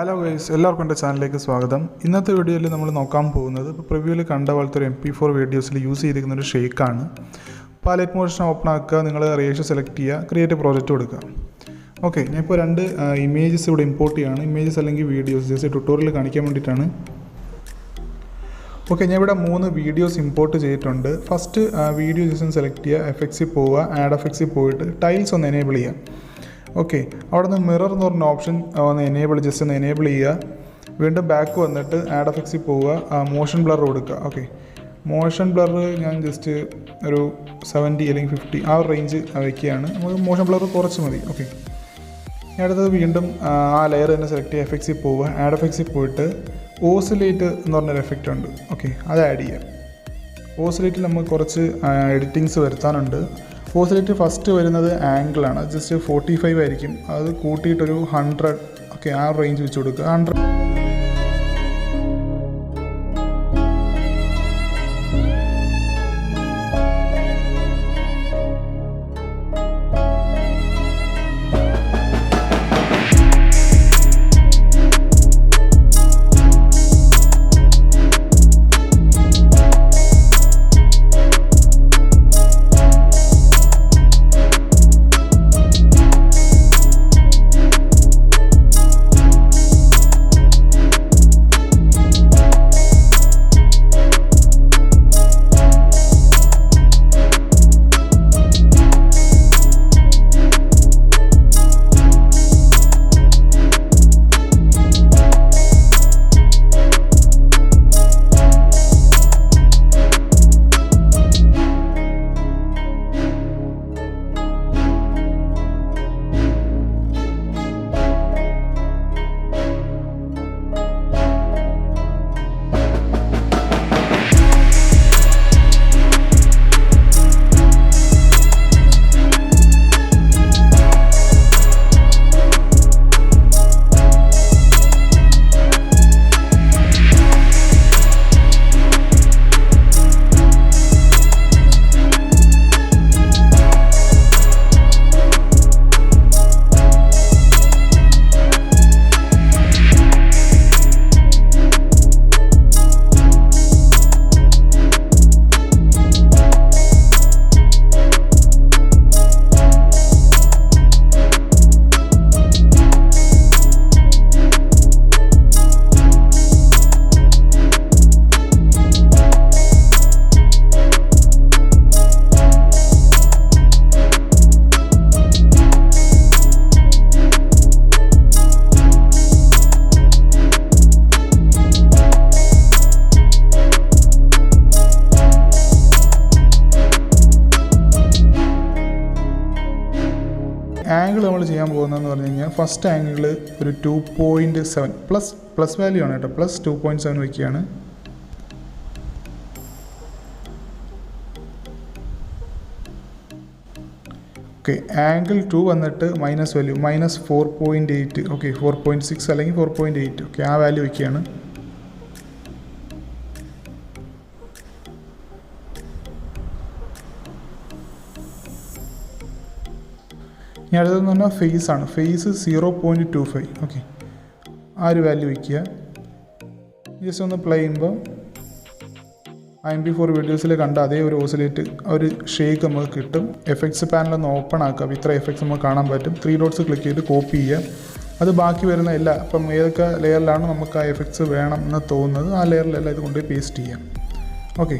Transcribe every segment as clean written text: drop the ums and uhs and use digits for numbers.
Hello guys, എല്ലാവർക്കും എൻ്റെ ചാനലിലേക്ക് സ്വാഗതം. ഇന്നത്തെ വീഡിയോയിൽ നമ്മൾ നോക്കാൻ പോകുന്നത് ഇപ്പോൾ പ്രിവ്യൂവിൽ കണ്ട പോലത്തെ ഒരു MP4 വീഡിയോസിൽ യൂസ് ചെയ്തിരിക്കുന്ന ഒരു ഷേക്കാണ്. അപ്പോൾ അലൈറ്റ് മോഷൻ ഓപ്പൺ ആക്കുക, നിങ്ങൾ റേഷ്യോ സെലക്ട് ചെയ്യുക, ക്രിയേറ്റ് പ്രോജക്റ്റ് കൊടുക്കുക. ഓക്കെ, ഞാൻ ഇപ്പോൾ രണ്ട് ഇമേജസ് ഇവിടെ ഇമ്പോർട്ട് ചെയ്യുകയാണ്. ഇമേജസ് അല്ലെങ്കിൽ വീഡിയോസ് ജസ്റ്റ് ട്യൂട്ടോറിയൽ കാണിക്കാൻ വേണ്ടിയിട്ടാണ്. ഓക്കെ, ഞാൻ ഇവിടെ 3 വീഡിയോസ് ഇമ്പോർട്ട് ചെയ്തിട്ടുണ്ട്. ഫസ്റ്റ് വീഡിയോ ജസ്റ്റ് സെലക്ട് ചെയ്യുക, എഫക്ട്സിൽ പോവുക, ആഡ് എഫക്ട്സിൽ പോയിട്ട് ടൈൽസ് ഒന്ന് എനേബിൾ ചെയ്യുക. ഓക്കെ, അവിടെ നിന്ന് മിറർ എന്ന് പറഞ്ഞ ഓപ്ഷൻ ഒന്ന് ജസ്റ്റ് ഒന്ന് എനേബിൾ ചെയ്യുക. വീണ്ടും ബാക്ക് വന്നിട്ട് ആഡ് എഫക്ട്സിൽ പോവുക, മോഷൻ ബ്ലർ കൊടുക്കുക. ഓക്കെ, മോഷൻ ബ്ലർ ഞാൻ ജസ്റ്റ് ഒരു 70 അല്ലെങ്കിൽ 50 ആ റേഞ്ച് വയ്ക്കുകയാണ്. നമുക്ക് മോഷൻ ബ്ലർ കുറച്ച് മതി. ഓക്കെ, അടുത്തത് വീണ്ടും ആ ലെയർ തന്നെ സെലക്ട് ചെയ്യുക, എഫക്ട്സിൽ പോവുക, ആഡ് എഫക്ട്സിൽ പോയിട്ട് ഓസിലേറ്റ് എന്ന് പറഞ്ഞൊരു എഫക്റ്റ് ഉണ്ട്. ഓക്കെ, അത് ആഡ് ചെയ്യാം. ഓസിലേറ്റിൽ നമുക്ക് കുറച്ച് എഡിറ്റിങ്സ് വരുത്താനുണ്ട്. ഓസിലേറ്റ് ഫസ്റ്റ് വരുന്നത് ആംഗിളാണ്, ജസ്റ്റ് 45 ആയിരിക്കും. അത് കൂട്ടിയിട്ടൊരു 100, ഓക്കെ, ആ റേഞ്ച് വെച്ച് കൊടുക്കുക. 100. ആംഗിൾ നമ്മൾ ചെയ്യാൻ പോകുന്നതെന്ന് പറഞ്ഞു കഴിഞ്ഞാൽ ഫസ്റ്റ് ആംഗിൾ ഒരു 2.7 പ്ലസ് വാല്യൂ ആണ് കേട്ടോ, പ്ലസ് 2.7 വയ്ക്കുകയാണ്. ഓക്കെ, ആംഗിൾ 2 വന്നിട്ട് മൈനസ് വാല്യൂ -4.8, ഓക്കെ, 4.6 അല്ലെങ്കിൽ 4.8, ഓക്കെ, ആ വാല്യൂ വയ്ക്കുകയാണ്. ഇനി അടുത്തതെന്ന് പറഞ്ഞാൽ ഫേസ് ആണ്. ഫേസ് 0.25, ഓക്കെ, ആ ഒരു വാല്യൂ വയ്ക്കുക. ജസ്റ്റ് ഒന്ന് പ്ലേ ചെയ്യുമ്പോൾ MP4 വീഡിയോസിൽ കണ്ട അതേ ഒരു ഓസിലേറ്റ്, ഒരു ഷേക്ക് നമുക്ക് കിട്ടും. എഫക്ട്സ് പാനലൊന്ന് ഓപ്പൺ ആക്കുക. ഇത്ര എഫക്ട്സ് നമുക്ക് കാണാൻ പറ്റും. 3 ഡോട്ട്സ് ക്ലിക്ക് ചെയ്ത് കോപ്പി ചെയ്യുക. അത് ബാക്കി വരുന്ന എല്ലാ, അപ്പം ഏതൊക്കെ ലെയറിലാണ് നമുക്ക് ആ എഫക്ട്സ് വേണം എന്ന് തോന്നുന്നത് ആ ലെയറിലെല്ലാം ഇത് കൊണ്ടുപോയി പേസ്റ്റ് ചെയ്യാം. ഓക്കെ,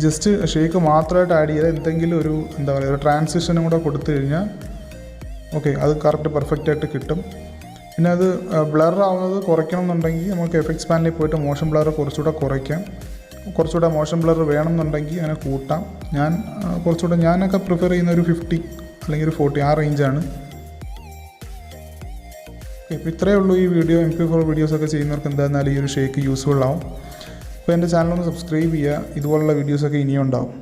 ജസ്റ്റ് ഷേക്ക് മാത്രമായിട്ട് ആഡ് ചെയ്താൽ എന്തെങ്കിലും ഒരു എന്താ പറയുക, ഒരു ട്രാൻസിഷനും കൂടെ കൊടുത്തു കഴിഞ്ഞാൽ ഓക്കെ, അത് കറക്റ്റ് പെർഫെക്റ്റ് ആയിട്ട് കിട്ടും. പിന്നെ അത് ബ്ലർ ആവുന്നത് കുറയ്ക്കണം എന്നുണ്ടെങ്കിൽ നമുക്ക് എഫക്ട്സ് പാനലിൽ പോയിട്ട് മോഷൻ ബ്ലർ കുറച്ചുകൂടെ കുറയ്ക്കാം. കുറച്ചുകൂടെ മോഷൻ ബ്ലർ വേണമെന്നുണ്ടെങ്കിൽ അങ്ങനെ കൂട്ടാം. ഞാനൊക്കെ പ്രിഫർ ചെയ്യുന്ന ഒരു 50 അല്ലെങ്കിൽ ഒരു 40 ആ റേഞ്ചാണ്. ഇപ്പോൾ ഇത്രയേ ഉള്ളൂ ഈ വീഡിയോ. MP4 വീഡിയോസൊക്കെ ചെയ്യുന്നവർക്ക് എന്തായിരുന്നാലും ഈ ഒരു ഷേക്ക് യൂസ്ഫുൾ ആവും. അപ്പോൾ എൻ്റെ ചാനലൊന്ന് സബ്സ്ക്രൈബ് ചെയ്യുക. ഇതുപോലുള്ള വീഡിയോസൊക്കെ ഇനിയും ഉണ്ടാവും.